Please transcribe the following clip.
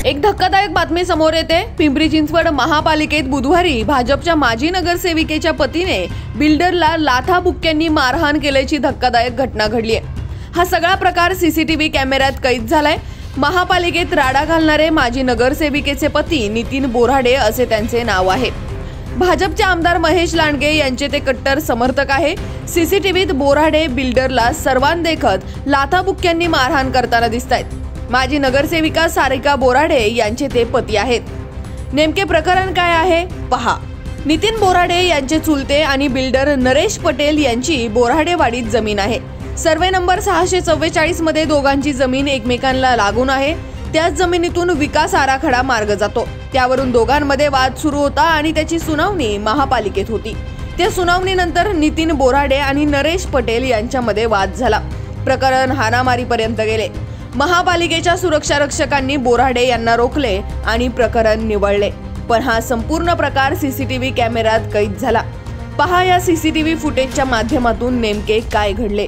एक धक्कादायक बातमी समोर येते। पिंपरी चिंचवड महापालिकेत बुधवारी भाजपच्या माजी नगरसेविकेच्या पतीने बिल्डरला लाथाबुक्क्यांनी मारहाण केल्याची धक्कादायक घटना घडली आहे। हा सगळा प्रकार सीसीटीव्ही कॅमेऱ्यात कैद झालाय। महापालिकेत राडा घालणारे माजी नगरसेविकेचे पती नितीन बोराडे असे त्यांचे नाव आहे। भाजपचे आमदार महेश लांडगे यांचे ते कट्टर समर्थक आहे। सीसीटीव्हीत बोराडे बिल्डरला सर्वांदेखत लाथाबुक्क्यांनी मारहाण करताना दिसतायत। माजी नगरसेविका सारिका बोराडे यांचे ते पती आहेत। नेमके प्रकरण काय आहे पहा। नितीन बोराडे यांचे चुलते आणि बिल्डर नरेश पटेल यांची बोराडेवाडीत जमीन आहे। सर्वे नंबर 644 मध्ये दोघांची जमीन एकमेकांना लागून आहे। त्याच जमिनीतून विकास आराखडा मार्ग जातो। त्यावरून दोघांमध्ये वाद सुरू होता आणि त्याची सुनावणी महापालिकेत होती। त्या सुनावणीनंतर नितीन बोराडे आणि नरेश पटेल यांच्यामध्ये वाद झाला। प्रकरण हाणामारीपर्यंत गेले। महापालिकेच्या सुरक्षा रक्षकांनी बोराडे यांना रोखले आणि प्रकरण निवळले। पण हा संपूर्ण प्रकार सीसीटीव्ही कॅमेऱ्यात कैद झाला। पहा या सीसीटीव्ही फुटेजच्या माध्यमातून नेमके काय घडले।